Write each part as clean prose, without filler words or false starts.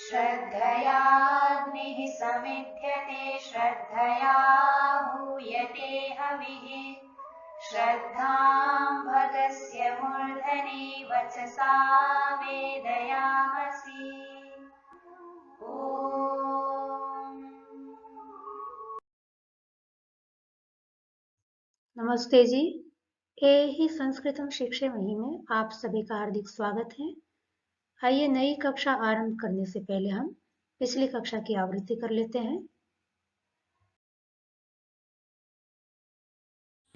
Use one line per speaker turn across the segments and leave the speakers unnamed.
श्रद्धयाग्निः समिध्यते श्रद्धया हूयते हविः श्रद्धां भगस्य मूर्धनि वचसा वेदयामसि।
नमस्ते जी। ही संस्कृतम शिक्षामही में आप सभी का हार्दिक स्वागत है। आइए नई कक्षा आरंभ करने से पहले हम पिछली कक्षा की आवृत्ति कर लेते हैं।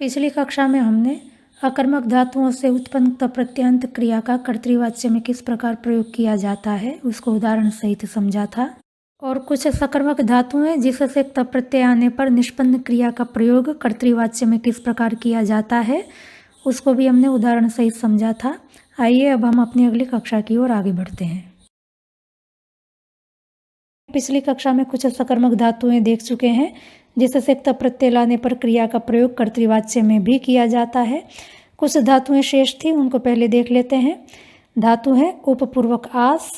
पिछली कक्षा में हमने अकर्मक धातुओं से उत्पन्न तप्रत्यंत क्रिया का कर्तृवाच्य में किस प्रकार प्रयोग किया जाता है उसको उदाहरण सहित समझा था, और कुछ सकर्मक धातु हैं जिससे तप्रत्यय आने पर निष्पन्न क्रिया का प्रयोग कर्तृवाच्य में किस प्रकार किया जाता है उसको भी हमने उदाहरण सहित समझा था। आइए अब हम अपनी अगली कक्षा की ओर आगे बढ़ते हैं। पिछली कक्षा में कुछ सकर्मक धातुएं देख चुके हैं जिससे तप्रत्यय लाने पर क्रिया का प्रयोग कर्तृवाच्य में भी किया जाता है। कुछ धातुएं शेष थी, उनको पहले देख लेते हैं। धातु है उपपूर्वक आस।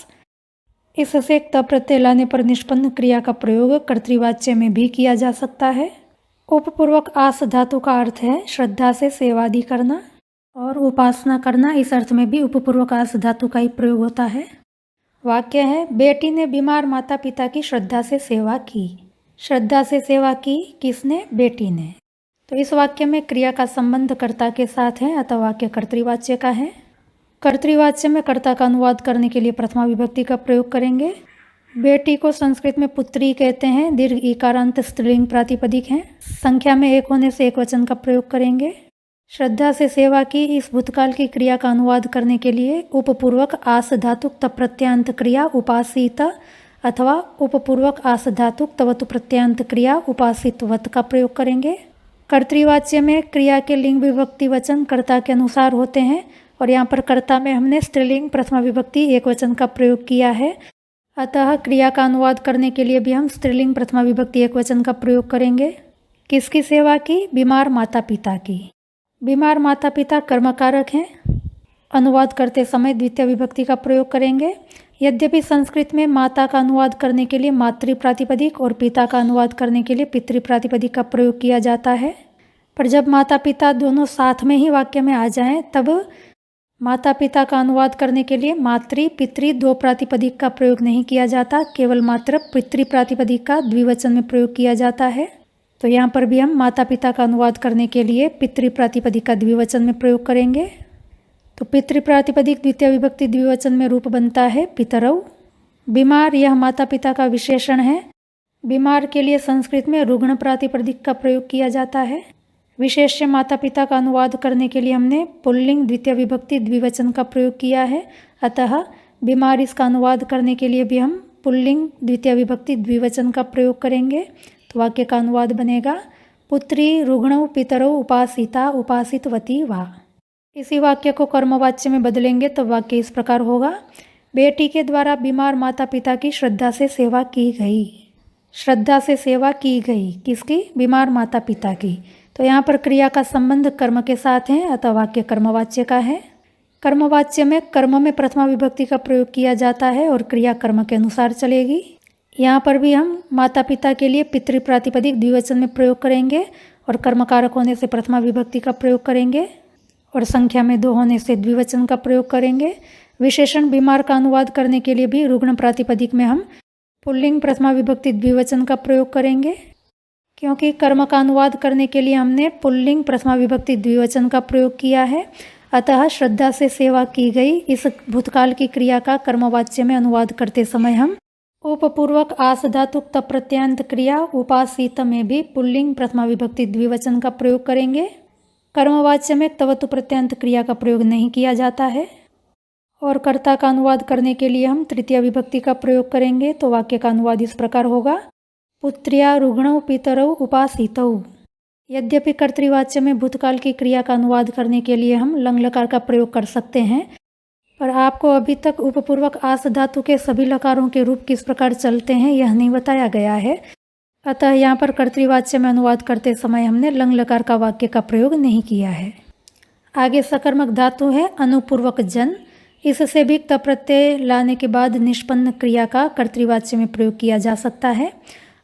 इससे तप्रत्यय लाने पर निष्पन्न क्रिया का प्रयोग कर्तृवाच्य में भी किया जा सकता है। उपपूर्वक आस धातु का अर्थ है श्रद्धा से सेवादि करना और उपासना करना। इस अर्थ में भी उपपूर्वक आस धातु का ही प्रयोग होता है। वाक्य है, बेटी ने बीमार माता पिता की श्रद्धा से सेवा की। श्रद्धा से सेवा की किसने? बेटी ने। तो इस वाक्य में क्रिया का संबंध कर्ता के साथ है, अतः वाक्य कर्तृवाच्य का है। कर्तृवाच्य में कर्ता का अनुवाद करने के लिए प्रथमा विभक्ति का प्रयोग करेंगे। बेटी को संस्कृत में पुत्री कहते हैं। दीर्घ इकारांत स्त्रीलिंग प्रातिपदिक है। संख्या में एक होने से एकवचन का प्रयोग करेंगे। श्रद्धा से सेवा की इस भूतकाल की क्रिया का अनुवाद करने के लिए उपपूर्वक आस धातुक तप्रत्यंत क्रिया उपासित अथवा उपपूर्वक आस धातुक तवतु प्रत्यंत क्रिया उपासितवत का प्रयोग करेंगे। कर्तृवाच्य में क्रिया के लिंग विभक्ति वचन कर्ता के अनुसार होते हैं और यहाँ पर कर्ता में हमने स्त्रीलिंग प्रथमा विभक्ति एक वचन का प्रयोग किया है, अतः क्रिया का अनुवाद करने के लिए भी हम स्त्रीलिंग प्रथमा विभक्ति एक वचन का प्रयोग करेंगे। किसकी सेवा की? बीमार माता पिता की। बीमार माता पिता कर्मकारक हैं। अनुवाद करते समय द्वितीय विभक्ति का प्रयोग करेंगे। यद्यपि संस्कृत में माता का अनुवाद करने के लिए मातृ प्रातिपदिक और पिता का अनुवाद करने के लिए पितृ प्रातिपदिक का प्रयोग किया जाता है, पर जब माता पिता दोनों साथ में ही वाक्य में आ जाएं तब माता पिता का अनुवाद करने के लिए मातृ पितृ दो प्रातिपदिक का प्रयोग नहीं किया जाता, केवल मात्र पितृ प्रातिपदिक का द्विवचन में प्रयोग किया जाता है। तो यहाँ पर भी हम माता पिता का अनुवाद करने के लिए पितृ प्रातिपदिक का द्विवचन में प्रयोग करेंगे। तो पितृ प्रातिपदिक द्वितीय विभक्ति द्विवचन में रूप बनता है पितरौ। बीमार यह माता पिता का विशेषण है। बीमार के लिए संस्कृत में रुग्ण प्रातिपदिक का प्रयोग किया जाता है। विशेष्य माता पिता का अनुवाद करने के लिए हमने पुल्लिंग द्वितीय विभक्ति द्विवचन का प्रयोग किया है, अतः बीमार इसका अनुवाद करने के लिए भी हम पुल्लिंग द्वितीय विभक्ति द्विवचन का प्रयोग करेंगे। तो वाक्य का अनुवाद बनेगा पुत्री रुग्णौ पितरौ उपासिता उपासितवती वा। इसी वाक्य को कर्मवाच्य में बदलेंगे तो वाक्य इस प्रकार होगा, बेटी के द्वारा बीमार माता पिता की श्रद्धा से सेवा की गई। श्रद्धा से सेवा की गई किसकी? बीमार माता पिता की। तो यहाँ पर क्रिया का संबंध कर्म के साथ है, अतः वाक्य कर्मवाच्य का है। कर्मवाच्य में कर्म में प्रथमा विभक्ति का प्रयोग किया जाता है और क्रिया कर्म के अनुसार चलेगी। यहाँ पर भी हम माता पिता के लिए पितृ प्रातिपदिक द्विवचन में प्रयोग करेंगे और कर्मकारक होने से प्रथमा विभक्ति का प्रयोग करेंगे और संख्या में दो होने से द्विवचन का प्रयोग करेंगे। विशेषण बीमार का अनुवाद करने के लिए भी रुग्ण प्रातिपदिक में हम पुल्लिंग प्रथमा विभक्ति द्विवचन का प्रयोग करेंगे। क्योंकि कर्म का अनुवाद करने के लिए हमने पुल्लिंग प्रथमा विभक्ति द्विवचन का प्रयोग किया है, अतः श्रद्धा से सेवा की गई इस भूतकाल की क्रिया का कर्मवाच्य में अनुवाद करते समय हम उपपूर्वक आस धातुक तप्रत्यंत क्रिया उपासित में भी पुल्लिंग प्रथमा विभक्ति द्विवचन का प्रयोग करेंगे। कर्मवाच्य में तवतु प्रत्यंत क्रिया का प्रयोग नहीं किया जाता है और कर्ता का अनुवाद करने के लिए हम तृतीय विभक्ति का प्रयोग करेंगे। तो वाक्य का अनुवाद इस प्रकार होगा, पुत्र्या रुग्णौ पितरौ उपासितौ। यद्यपि कर्तृवाच्य में भूतकाल की क्रिया का अनुवाद करने के लिए हम लंग लकार का प्रयोग कर सकते हैं, पर आपको अभी तक उपपूर्वक आस धातु के सभी लकारों के रूप किस प्रकार चलते हैं यह नहीं बताया गया है, अतः यहाँ पर कर्तृवाच्य में अनुवाद करते समय हमने लंग लकार का वाक्य का प्रयोग नहीं किया है। आगे सकर्मक धातु है अनुपूर्वक जन। इससे भी त प्रत्यय लाने के बाद निष्पन्न क्रिया का कर्तृवाच्य में प्रयोग किया जा सकता है।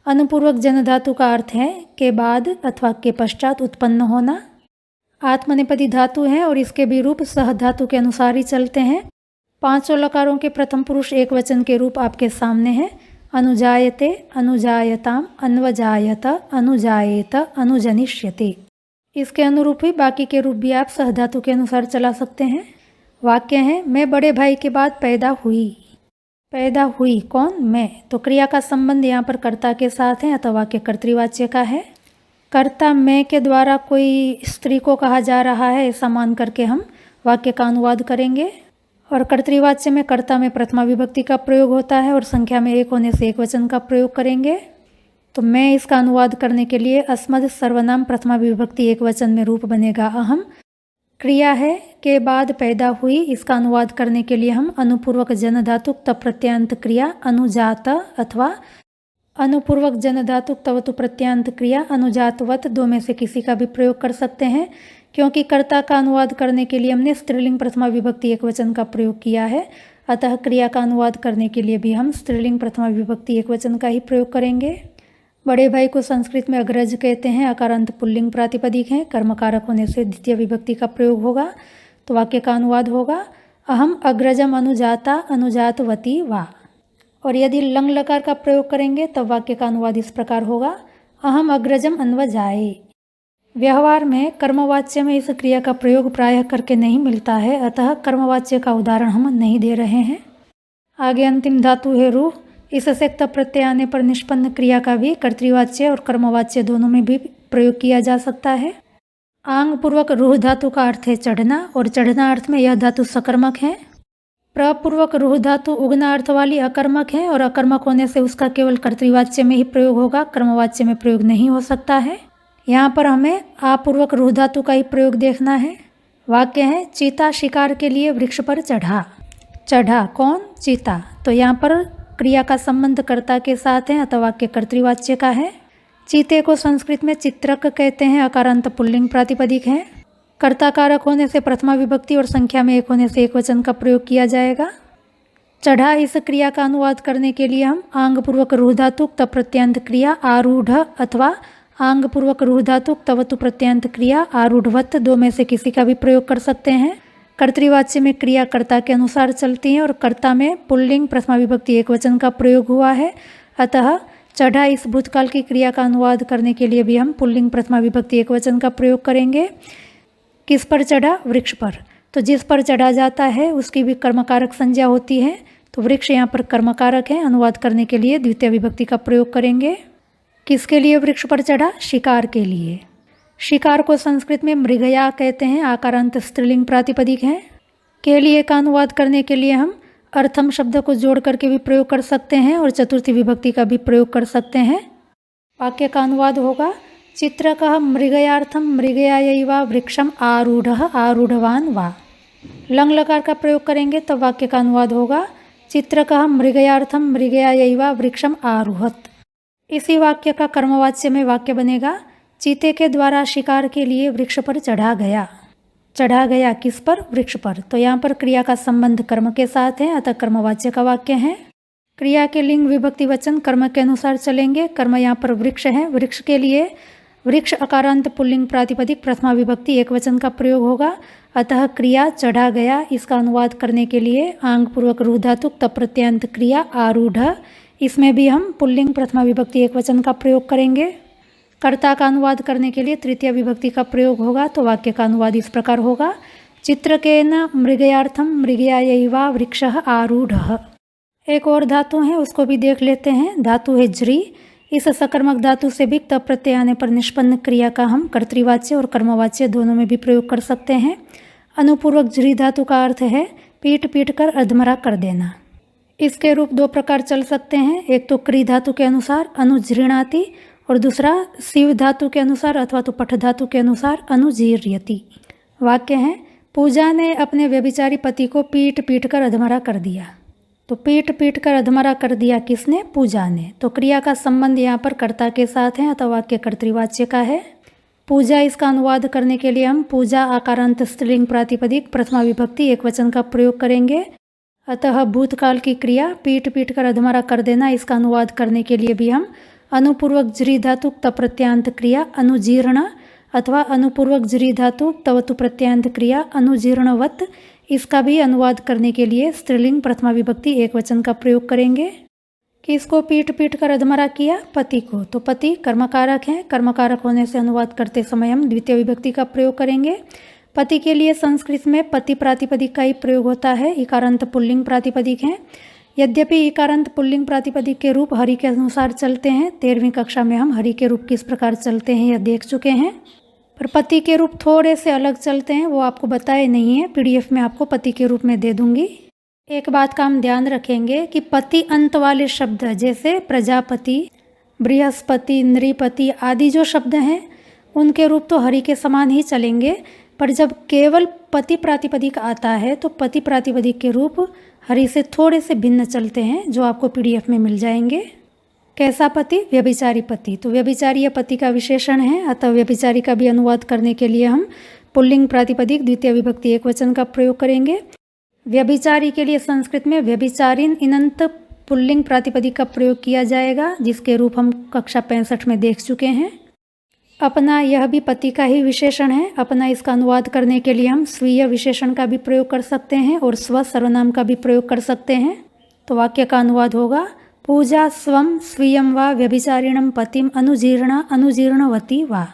अनुपूर्वक जन धातु का अर्थ है के बाद अथवा के पश्चात उत्पन्न होना। आत्मनेपदी धातु है और इसके भी रूप सह धातु के अनुसार ही चलते हैं। पांचों लकारों के प्रथम पुरुष एक वचन के रूप आपके सामने है। अनुजायते, अनुजायताम, अन्वजायत, अनुजायेत, अनुजनिष्यते। इसके अनुरूप ही बाकी के रूप भी आप सह धातु के अनुसार चला सकते हैं। वाक्य है मैं बड़े भाई के बाद पैदा हुई। पैदा हुई कौन? मैं। तो क्रिया का संबंध यहाँ पर कर्ता के साथ है अथवा वाक्य कर्तृवाच्य का है। कर्ता मैं के द्वारा कोई स्त्री को कहा जा रहा है ऐसा मान करके हम वाक्य का अनुवाद करेंगे। और कर्तृवाच्य में कर्ता में प्रथमा विभक्ति का प्रयोग होता है और संख्या में एक होने से एक वचन का प्रयोग करेंगे। तो मैं इसका अनुवाद करने के लिए अस्मद सर्वनाम प्रथमा विभक्ति एक वचन में रूप बनेगा अहम। क्रिया है के बाद पैदा हुई, इसका अनुवाद करने के लिए हम अनुपूर्वक जन धातुक त प्रत्यांत क्रिया अनुजात अथवा अनुपूर्वक जन धातुक तवतु प्रत्यांत क्रिया अनुजातवत दो में से किसी का भी प्रयोग कर सकते हैं। क्योंकि कर्ता का अनुवाद करने के लिए हमने स्त्रीलिंग प्रथमा विभक्ति एक वचन का प्रयोग किया है, अतः क्रिया का अनुवाद करने के लिए भी हम स्त्रीलिंग प्रथमा विभक्ति एक वचन का ही प्रयोग करेंगे। बड़े भाई को संस्कृत में अग्रज कहते हैं, अकारांत पुल्लिंग प्रातिपदिक है, कर्मकारक होने से द्वितीय विभक्ति का प्रयोग होगा। तो वाक्य का अनुवाद होगा अहम अग्रजम अनुजाता अनुजातवती वा। और यदि लंग लकार का प्रयोग करेंगे तब वाक्य का अनुवाद इस प्रकार होगा अहम अग्रजम अन्वजाये। व्यवहार में कर्मवाच्य में इस क्रिया का प्रयोग प्रायः करके नहीं मिलता है, अतः कर्मवाच्य का उदाहरण हम नहीं दे रहे हैं। आगे अंतिम धातु है रूह। इससे त प्रत्यय आने पर निष्पन्न क्रिया का भी कर्तृवाच्य और कर्मवाच्य दोनों में भी प्रयोग किया जा सकता है। आंग पूर्वक रूह धातु का अर्थ है चढ़ना और चढ़ना अर्थ में यह धातु सकर्मक है। प्रपूर्वक रूह धातु उगना अर्थ वाली अकर्मक है और अकर्मक होने से उसका केवल कर्तृवाच्य में ही प्रयोग होगा, कर्मवाच्य में प्रयोग नहीं हो सकता है। यहाँ पर हमें आपूर्वक रूह धातु का ही प्रयोग देखना है। वाक्य है चीता शिकार के लिए वृक्ष पर चढ़ा। चढ़ा कौन? चीता। तो यहाँ पर क्रिया का संबंध कर्ता के साथ है अथवा वाक्य कर्तृवाच्य का है। चीते को संस्कृत में चित्रक कहते हैं, अकारांत पुल्लिंग प्रातिपदिक है। कर्ता कारक होने से प्रथमा विभक्ति और संख्या में एक होने से एक वचन का प्रयोग किया जाएगा। चढ़ा इस क्रिया का अनुवाद करने के लिए हम आंग पूर्वक रूह धातुक त प्रत्यांत क्रिया आरूढ़ अथवा आंग पूर्वक रूह धातुक तवतु प्रत्यांत क्रिया आरूढ़वत दो में से किसी का भी प्रयोग कर सकते हैं। कर्तृवाच्य में क्रिया कर्ता के अनुसार चलती है और कर्ता में पुल्लिंग प्रथमा विभक्ति एक वचन का प्रयोग हुआ है, अतः चढ़ा इस भूतकाल की क्रिया का अनुवाद करने के लिए भी हम पुल्लिंग प्रथमा विभक्ति एक वचन का प्रयोग करेंगे। किस पर चढ़ा? वृक्ष पर। तो जिस पर चढ़ा जाता है उसकी भी कर्मकारक संज्ञा होती है, तो वृक्ष यहाँ पर कर्मकारक है। अनुवाद करने के लिए द्वितीय विभक्ति का प्रयोग करेंगे। किसके लिए वृक्ष पर चढ़ा? शिकार के लिए। शिकार को संस्कृत में मृगया कहते हैं, आकारांत स्त्रीलिंग प्रातिपदिक है। के लिए का अनुवाद करने के लिए हम अर्थम शब्द को जोड़ करके भी प्रयोग कर सकते हैं और चतुर्थी विभक्ति का भी प्रयोग कर सकते हैं। वाक्य का अनुवाद होगा चित्रकः मृगयार्थम मृगयायैवा वृक्षम आरूढ़ः आरूढ़वान वा। लंग लकार का प्रयोग करेंगे तब वाक्य का अनुवाद होगा चित्रकः मृगयार्थम मृगयायैवा वृक्षम आरूढ़त। इसी वाक्य का कर्मवाच्य में वाक्य बनेगा चीते के द्वारा शिकार के लिए वृक्ष पर चढ़ा गया। चढ़ा गया किस पर? वृक्ष पर। तो यहाँ पर क्रिया का संबंध कर्म के साथ है, अतः कर्मवाच्य का वाक्य है। क्रिया के लिंग विभक्ति वचन कर्म के अनुसार चलेंगे। कर्म यहाँ पर वृक्ष है। वृक्ष के लिए वृक्ष अकारांत पुल्लिंग प्रातिपदिक प्रथमा विभक्ति एक वचन का प्रयोग होगा, अतः क्रिया चढ़ा गया इसका अनुवाद करने के लिए आंग पूर्वक रूह धातुक त प्रत्यांत क्रिया आरूढ़, इसमें भी हम पुल्लिंग प्रथमा विभक्ति एक वचन का प्रयोग करेंगे। कर्ता का अनुवाद करने के लिए तृतीय विभक्ति का प्रयोग होगा, तो वाक्य का अनुवाद इस प्रकार होगा चित्रकेन मृगयार्थम मृगयायैवा वृक्षः आरूढ़ः। एक और धातु है उसको भी देख लेते हैं। धातु है ज्री। इस सकर्मक धातु से भी त प्रत्यय आने पर निष्पन्न क्रिया का हम कर्तृवाच्य और कर्मवाच्य दोनों में भी प्रयोग कर सकते हैं। अनुपूर्वक ज्री धातु का अर्थ है पीट पीट कर अधमरा कर देना। इसके रूप दो प्रकार चल सकते हैं, एक तो क्री धातु के अनुसार अनुजृणाति और दूसरा शिव धातु के अनुसार अथवा तो पठ धातु के अनुसार अनुजीर्यति। वाक्य है पूजा ने अपने व्यभिचारी पति को पीट पीट कर अधमरा कर दिया। तो पीट पीट कर अधमरा कर दिया किसने? पूजा ने। तो क्रिया का संबंध यहाँ पर कर्ता के साथ है, अथवा वाक्य कर्तृवाच्य का है। पूजा इसका अनुवाद करने के लिए हम पूजा आकारांत स्त्रीलिंग प्रातिपदिक प्रथमा विभक्ति एकवचन का प्रयोग करेंगे। अतः भूतकाल की क्रिया पीट पीट कर अधमरा कर देना, इसका अनुवाद करने के लिए भी हम अनुपूर्वक ज्री धातु त प्रत्यांत क्रिया अनुजीर्ण अथवा अनुपूर्वक ज्री धातु तवतु प्रत्यांत क्रिया अनुजीर्णवत, इसका भी अनुवाद करने के लिए स्त्रीलिंग प्रथमा विभक्ति एकवचन का प्रयोग करेंगे। किसको पीट पीट कर अधमरा किया? पति को। तो पति कर्मकारक है, कर्मकारक होने से अनुवाद करते समय हम द्वितीय विभक्ति का प्रयोग करेंगे। पति के लिए संस्कृत में पति प्रातिपदिक का ही प्रयोग होता है, इकारांत पुल्लिंग प्रातिपदिक है। यद्यपि इकारांत पुल्लिंग प्रातिपदिक के रूप हरि के अनुसार चलते हैं, 13वीं कक्षा में हम हरि के रूप किस प्रकार चलते हैं यह देख चुके हैं, पर पति के रूप थोड़े से अलग चलते हैं, वो आपको बताए नहीं है, PDF में आपको पति के रूप में दे दूंगी। एक बात का हम ध्यान रखेंगे कि पति अंत वाले शब्द जैसे प्रजापति, बृहस्पति, नृपति आदि जो शब्द हैं उनके रूप तो हरि के समान ही चलेंगे, पर जब केवल पति प्रातिपदिक आता है तो पति प्रातिपदिक के रूप हरि से थोड़े से भिन्न चलते हैं, जो आपको PDF में मिल जाएंगे। कैसा पति? व्यभिचारी पति। तो व्यभिचारी यह पति का विशेषण है, अतः व्यभिचारी का भी अनुवाद करने के लिए हम पुल्लिंग प्रातिपदिक द्वितीय विभक्ति एकवचन का प्रयोग करेंगे। व्यभिचारी के लिए संस्कृत में व्यभिचारिन इनंत पुल्लिंग प्रातिपदिक का प्रयोग किया जाएगा, जिसके रूप हम कक्षा 65 में देख चुके हैं। अपना यह भी पति का ही विशेषण है। अपना इसका अनुवाद करने के लिए हम स्वीय विशेषण का भी प्रयोग कर सकते हैं और स्व सर्वनाम का भी प्रयोग कर सकते हैं। तो वाक्य का अनुवाद होगा पूजा स्वम स्वीयम वा व्यभिचारिणम पतिम अनुजीर्णा अनुजीर्णवती वा।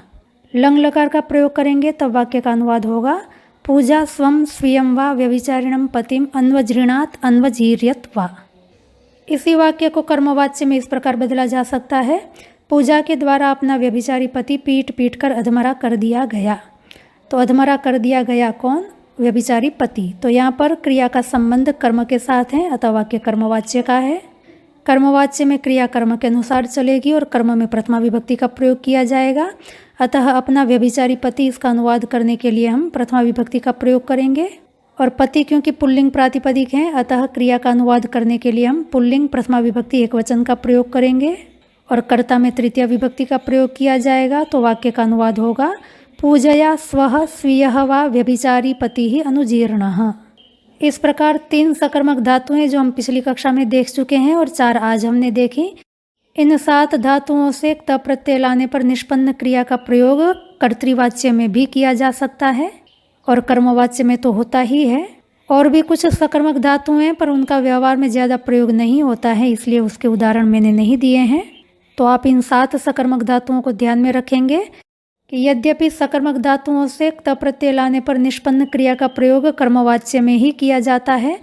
लंग लकार का प्रयोग करेंगे तब वाक्य का अनुवाद होगा पूजा स्वम स्वीयम वा व्यभिचारिणम पतिम अन्वजृणात अन्वजीर्यत वा। इसी वाक्य को कर्मवाच्य में इस प्रकार बदला जा सकता है, पूजा के द्वारा अपना व्यभिचारी पति पीट पीट कर अधमरा कर दिया गया। तो अधमरा कर दिया गया कौन? व्यभिचारी पति। तो यहाँ पर क्रिया का संबंध कर्म के साथ है, अतः वाक्य कर्मवाच्य का है। कर्मवाच्य में क्रिया कर्म के अनुसार चलेगी और कर्म में प्रथमा विभक्ति का प्रयोग किया जाएगा, अतः अपना व्यभिचारी पति इसका अनुवाद करने के लिए हम प्रथमा विभक्ति का प्रयोग करेंगे। और पति क्योंकि पुल्लिंग प्रातिपदिक है, अतः क्रिया का अनुवाद करने के लिए हम पुल्लिंग प्रथमा विभक्ति एकवचन का प्रयोग करेंगे और कर्ता में तृतीय विभक्ति का प्रयोग किया जाएगा। तो वाक्य का अनुवाद होगा पूजया स्वः स्वीयः वा व्यभिचारी पति ही अनुजीर्णः। इस प्रकार 3 सकर्मक धातुएं जो हम पिछली कक्षा में देख चुके हैं और 4 आज हमने देखी। इन 7 धातुओं से त प्रत्यय लाने पर निष्पन्न क्रिया का प्रयोग कर्तृवाच्य में भी किया जा सकता है और कर्मवाच्य में तो होता ही है। और भी कुछ सकर्मक धातु हैं पर उनका व्यवहार में ज़्यादा प्रयोग नहीं होता है, इसलिए उसके उदाहरण मैंने नहीं दिए हैं। तो आप इन 7 सकर्मक धातुओं को ध्यान में रखेंगे कि यद्यपि सकर्मक धातुओं से त प्रत्यय लाने पर निष्पन्न क्रिया का प्रयोग कर्मवाच्य में ही किया जाता है,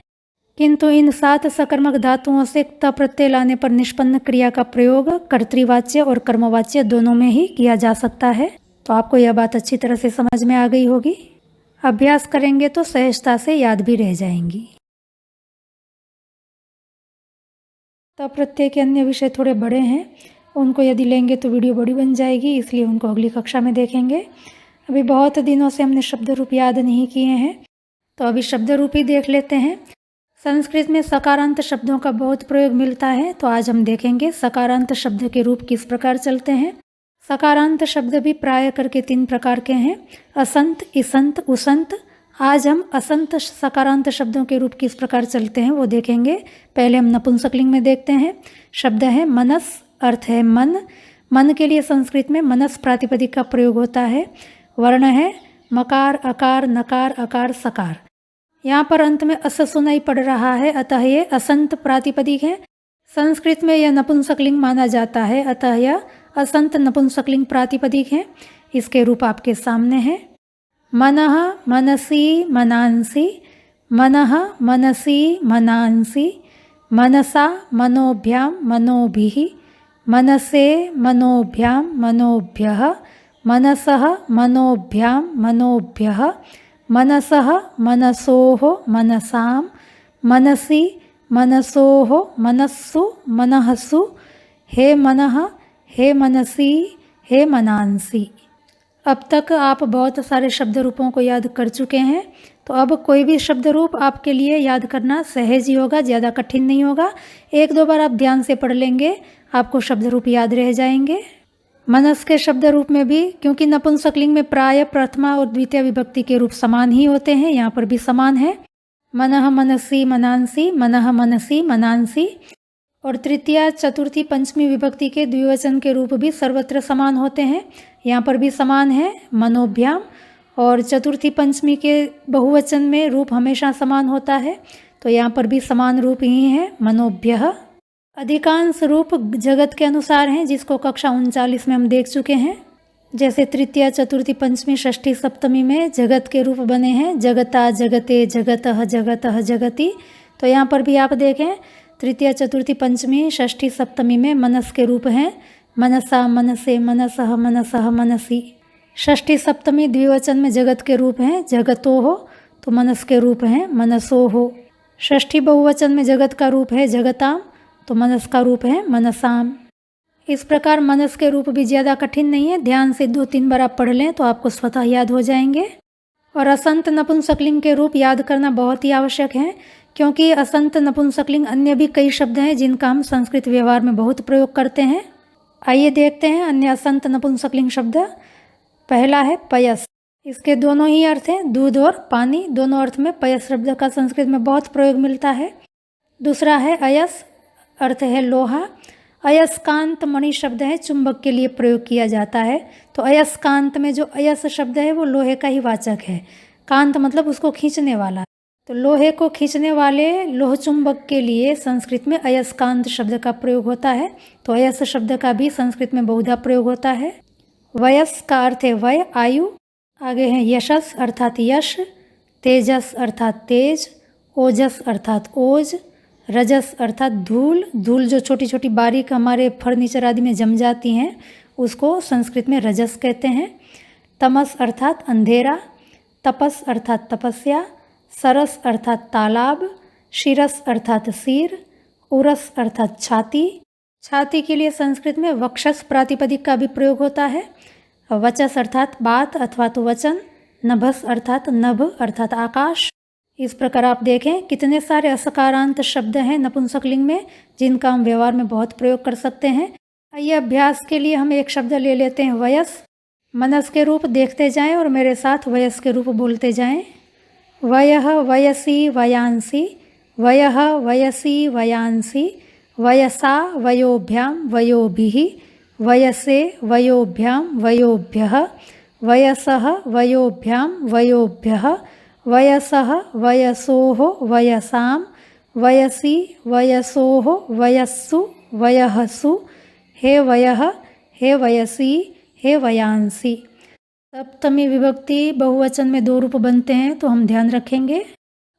किंतु इन 7 सकर्मक धातुओं से त प्रत्यय लाने पर निष्पन्न क्रिया का प्रयोग कर्तृवाच्य और कर्मवाच्य दोनों में ही किया जा सकता है। तो आपको यह बात अच्छी तरह से समझ में आ गई होगी। अभ्यास करेंगे तो सहजता से याद भी रह जाएंगी। त प्रत्यय के अन्य विषय थोड़े बड़े हैं, उनको यदि लेंगे तो वीडियो बड़ी बन जाएगी, इसलिए उनको अगली कक्षा में देखेंगे। अभी बहुत दिनों से हमने शब्द रूप याद नहीं किए हैं, तो अभी शब्द रूप ही देख लेते हैं। संस्कृत में सकारांत शब्दों का बहुत प्रयोग मिलता है, तो आज हम देखेंगे सकारांत शब्द के रूप किस प्रकार चलते हैं। सकारांत शब्द भी प्राय करके 3 प्रकार के हैं, असंत, इसंत, उसंत। आज हम असंत सकारांत शब्दों के रूप किस प्रकार चलते हैं वो देखेंगे। पहले हम नपुंसकलिंग में देखते हैं। शब्द है मनस, अर्थ है मन। मन के लिए संस्कृत में मनस प्रातिपदिक का प्रयोग होता है। वर्ण है मकार, अकार, नकार, अकार, सकार। यहाँ पर अंत में अस सुनाई पड़ रहा है, अतः ये असंत प्रातिपदिक है। संस्कृत में यह नपुंसकलिंग माना जाता है, अतः यह असंत नपुंसकलिंग प्रातिपदिक है। इसके रूप आपके सामने हैं। मनः, मनसी, मनांसि, मनः, मनसी, मनांसि, मनसा, मनोभ्याम, मनोभिः, मनसे, मनोभ्याम, मनोभ्यः, मनसः, मनोभ्याम, मनोभ्यः, मनसः, मनसोः, मनसां, मनसि, मनसोः, मनस्सु, मनहसु, हे मनः, हे मनसी, हे मनांसि। अब तक आप बहुत सारे शब्द रूपों को याद कर चुके हैं, तो अब कोई भी शब्द रूप आपके लिए याद करना सहज ही होगा, ज़्यादा कठिन नहीं होगा। 1-2 बार आप ध्यान से पढ़ लेंगे, आपको शब्द रूप याद रह जाएंगे। मनस के शब्द रूप में भी, क्योंकि नपुंसकलिंग में प्राय प्रथमा और द्वितीय विभक्ति के रूप समान ही होते हैं, यहाँ पर भी समान है। मनः मनसी मनांसी, मनः मनसी मनांसी। और तृतीया चतुर्थी पंचमी विभक्ति के द्विवचन के रूप भी सर्वत्र समान होते हैं, यहाँ पर भी समान है, मनोभ्याम। और चतुर्थी पंचमी के बहुवचन में रूप हमेशा समान होता है, तो यहाँ पर भी समान रूप ही है, मनोभ्यः। अधिकांश रूप जगत के अनुसार हैं, जिसको कक्षा 39 में हम देख चुके हैं। जैसे तृतीया चतुर्थी पंचमी षष्ठी सप्तमी में जगत के रूप बने हैं, जगता जगते जगतः जगतः जगति। तो यहाँ पर भी आप देखें, तृतीया चतुर्थी पंचमी षष्ठी सप्तमी में मनस के रूप हैं, मनसा मनसे मनसः मनसः मनसी। षष्ठी सप्तमी द्विवचन में जगत के रूप हैं, जगतो हो, तो मनस के रूप हैं, मनसो हो। षष्ठी बहुवचन में जगत का रूप है जगताम, तो मनस का रूप है मनसाम। इस प्रकार मनस के रूप भी ज़्यादा कठिन नहीं है, ध्यान से 2-3 बार आप पढ़ लें तो आपको स्वतः याद हो जाएंगे। और असंत नपुंसकलिंग के रूप याद करना बहुत ही आवश्यक है, क्योंकि असंत नपुंसकलिंग अन्य भी कई शब्द हैं जिनका हम संस्कृत व्यवहार में बहुत प्रयोग करते हैं। आइए देखते हैं अन्य असंत नपुंसकलिंग शब्द। पहला है पयस। इसके दोनों ही अर्थ हैं, दूध और पानी, दोनों अर्थ में पयस शब्द का संस्कृत में बहुत प्रयोग मिलता है। दूसरा है अयस, अर्थ है लोहा। अयस्कांत मणि शब्द है, चुंबक के लिए प्रयोग किया जाता है। तो अयस्कांत में जो अयस शब्द है वो लोहे का ही वाचक है, कांत मतलब उसको खींचने वाला। तो लोहे को खींचने वाले लोह चुंबक के लिए संस्कृत में अयस्कांत शब्द का प्रयोग होता है। तो अयस शब्द का भी संस्कृत में बहुधा प्रयोग होता है। वयस का अर्थ है वय, आयु। आगे है यशस अर्थात यश, तेजस अर्थात तेज, ओजस अर्थात ओज, रजस अर्थात धूल। धूल जो छोटी छोटी बारीक हमारे फर्नीचर आदि में जम जाती हैं उसको संस्कृत में रजस कहते हैं। तमस अर्थात अंधेरा, तपस अर्थात तपस्या, सरस अर्थात तालाब, शिरस अर्थात सिर, उरस अर्थात छाती। छाती के लिए संस्कृत में वक्षस प्रातिपदिक का भी प्रयोग होता है। वचस अर्थात बात अथवा तो वचन, नभस अर्थात नभ अर्थात आकाश। इस प्रकार आप देखें कितने सारे असकारांत शब्द हैं नपुंसकलिंग में जिनका हम व्यवहार में बहुत प्रयोग कर सकते हैं। आइए अभ्यास के लिए हम एक शब्द ले लेते हैं वयस। मनस के रूप देखते जाएं और मेरे साथ वयस के रूप बोलते जाएं। वयः वयसी वयांसी, वयः वयसी वयांसी, वयसा वयोभ्याम वयोभिः, वयसे वयोभ्याम वयोभ्यः, वयसः वयोभ्याम वयोभ्यः, वयसः वयसोः वयसां, वयसि वयसोः वयस्सु वयःसु, हे वयः हे वयसी हे वयांसी। सप्तमी विभक्ति बहुवचन में 2 रूप बनते हैं तो हम ध्यान रखेंगे।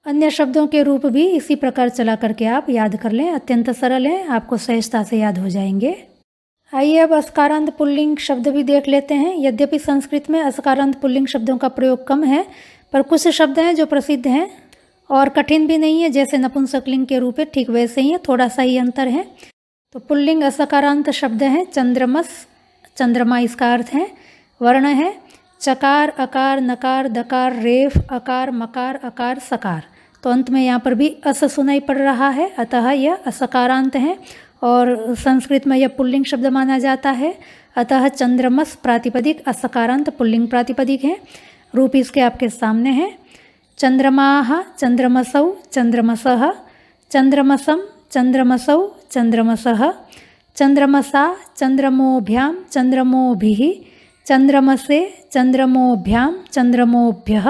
अन्य शब्दों के रूप भी इसी प्रकार चला करके आप याद कर लें, अत्यंत सरल है, आपको सहजता से याद हो जाएंगे। आइए अब असकारांत पुल्लिंग शब्द भी देख लेते हैं। यद्यपि संस्कृत में असकारांत पुल्लिंग शब्दों का प्रयोग कम है, पर कुछ शब्द हैं जो प्रसिद्ध हैं और कठिन भी नहीं है, जैसे नपुंसकलिंग के रूप है ठीक वैसे ही है, थोड़ा सा ही अंतर है। तो पुल्लिंग असकारांत शब्द हैं चंद्रमस, चंद्रमा इसका अर्थ है। वर्ण है चकार अकार नकार दकार रेफ अकार मकार अकार सकार। तो अंत में यहाँ पर भी अस सुनाई पड़ रहा है, अतः यह असकारांत है और संस्कृत में यह पुल्लिंग शब्द माना जाता है। अतः चंद्रमस प्रातिपदिक असकारांत पुल्लिंग प्रातिपदिक है। रूप इसके आपके सामने है। चंद्रमाः चंद्रमसौ चंद्रमसः, चंद्रमसं चंद्रमसौ चंद्रमसः, चंद्रमसा चंद्रमोभ्यां चंद्रमोभिः, चंद्रमसे चंद्रमोभ्यां चंद्रमोभ्यः,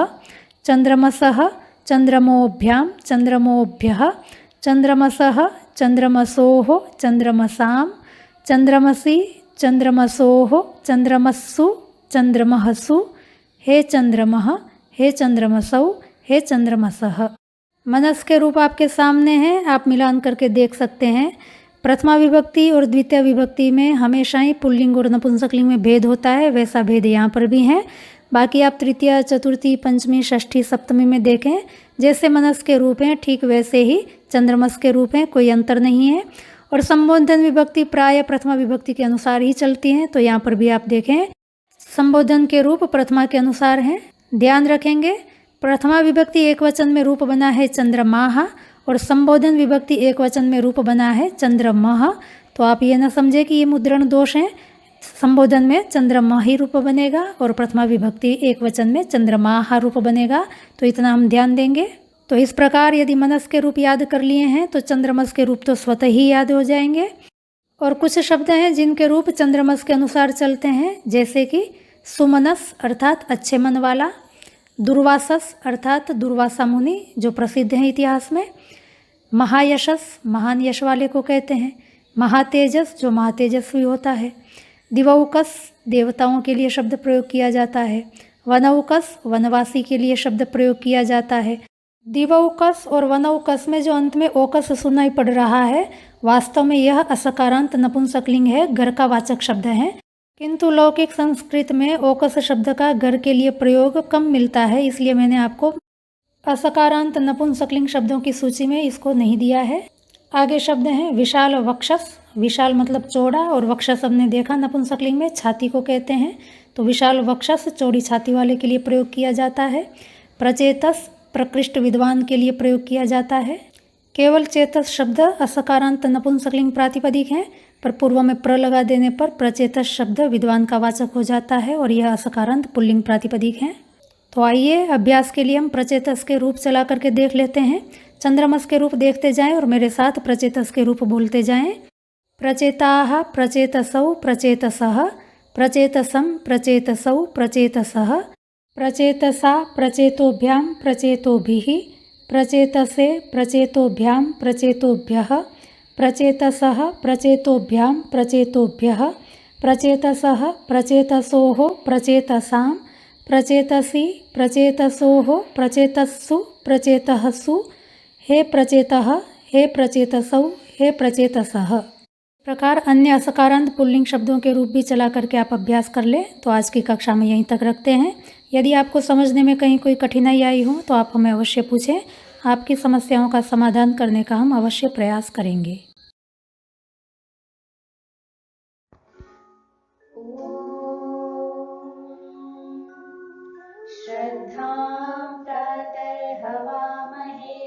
चंद्रमसः चंद्रमोभ्यां चंद्रमोभ्यः, चंद्रमसः चंद्रमसोः चंद्रमसां, चंद्रमसि चंद्रमसोः चंद्रमस्सु चंद्रमहसु, हे चंद्रमः हे चंद्रमसौ हे चंद्रमसः। मनस के रूप आपके सामने हैं, आप मिलान करके देख सकते हैं। प्रथमा विभक्ति और द्वितीय विभक्ति में हमेशा ही पुल्लिंग और नपुंसकलिंग में भेद होता है, वैसा भेद यहाँ पर भी है। बाकी आप तृतीया चतुर्थी पंचमी षष्ठी सप्तमी में देखें जैसे मनस के रूप हैं ठीक वैसे ही चंद्रमस के रूप हैं, कोई अंतर नहीं है। और संबोधन विभक्ति प्राय प्रथमा विभक्ति के अनुसार ही चलती हैं, तो यहाँ पर भी आप देखें संबोधन के रूप प्रथमा के अनुसार हैं। ध्यान रखेंगे प्रथमा विभक्ति एक वचन में रूप बना है चंद्रमाः और संबोधन विभक्ति एक वचन में रूप बना है चंद्रमः। तो आप ये न समझे कि ये मुद्रण दोष हैं, संबोधन में चंद्रमा ही रूप बनेगा और प्रथमा विभक्ति एक वचन में चंद्रमा रूप बनेगा। तो इतना हम ध्यान देंगे। तो इस प्रकार यदि मनस के रूप याद कर लिए हैं तो चंद्रमस के रूप तो स्वतः ही याद हो जाएंगे। और कुछ शब्द हैं जिनके रूप चंद्रमस के अनुसार चलते हैं, जैसे कि सुमनस अर्थात अच्छे मन वाला, दुर्वासस अर्थात दुर्वासा मुनि जो प्रसिद्ध हैं इतिहास में, महायशस महान यश वाले को कहते हैं, महातेजस जो महातेजस्वी होता है, दिवौकस देवताओं के लिए शब्द प्रयोग किया जाता है, वनौकस वनवासी के लिए शब्द प्रयोग किया जाता है। दिवौकस और वनौकस में जो अंत में ओकस सुनाई पड़ रहा है, वास्तव में यह असकारांत नपुंसकलिंग है, घर का वाचक शब्द है। किंतु लौकिक संस्कृत में ओकस शब्द का घर के लिए प्रयोग कम मिलता है, इसलिए मैंने आपको असकारांत नपुंसकलिंग शब्दों की सूची में इसको नहीं दिया है। आगे शब्द हैं विशाल वक्षस। विशाल मतलब चौड़ा और वक्षस हमने देखा नपुंसकलिंग में छाती को कहते हैं, तो विशाल वक्षस चौड़ी छाती वाले के लिए प्रयोग किया जाता है। प्रचेतस प्रकृष्ट विद्वान के लिए प्रयोग किया जाता है। केवल चेतस शब्द असकारांत नपुंसकलिंग प्रातिपदिक है, पर पूर्व में प्र लगा देने पर प्रचेतस शब्द विद्वान का वाचक हो जाता है और यह असकारांत पुल्लिंग प्रातिपदिक है। तो आइए अभ्यास के लिए हम प्रचेतस के रूप चला करके देख लेते हैं। चंद्रमस के रूप देखते जाएं और मेरे साथ प्रचेतस के रूप बोलते जाएं। प्रचेताः प्रचेतसौ प्रचेतसः प्रचेतसं प्रचेतसौ प्रचेतसः प्रचेतसा प्रचेतोभ्यां प्रचेतोभिः प्रचेतसे प्रचेतोभ्यां प्रचेतोभ्यः प्रचेतसः प्रचेतोभ्यां प्रचेतोभ्यः प्रचेतसः प्रचेतसोः प्रचेतसां प्रचेतसि प्रचेतसोः प्रचेतस्सु प्रचेतःसु हे प्रचेतः हे प्रचेतसौ हे प्रचेतसः। प्रकार अन्य असकारांत पुल्लिंग शब्दों के रूप भी चला करके आप अभ्यास कर लें। तो आज की कक्षा में यहीं तक रखते हैं। यदि आपको समझने में कहीं कोई कठिनाई आई हो तो आप हमें अवश्य पूछें। आपकी समस्याओं का समाधान करने का हम अवश्य प्रयास करेंगे।
श्रद्धां प्रातर्हवामहे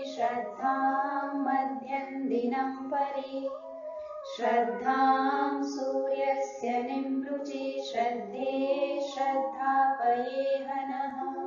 श्रद्धां मध्यं दिनं परि श्रद्धां सूर्यस्य निम्रुचि श्रद्धे श्रद्धापये हनः।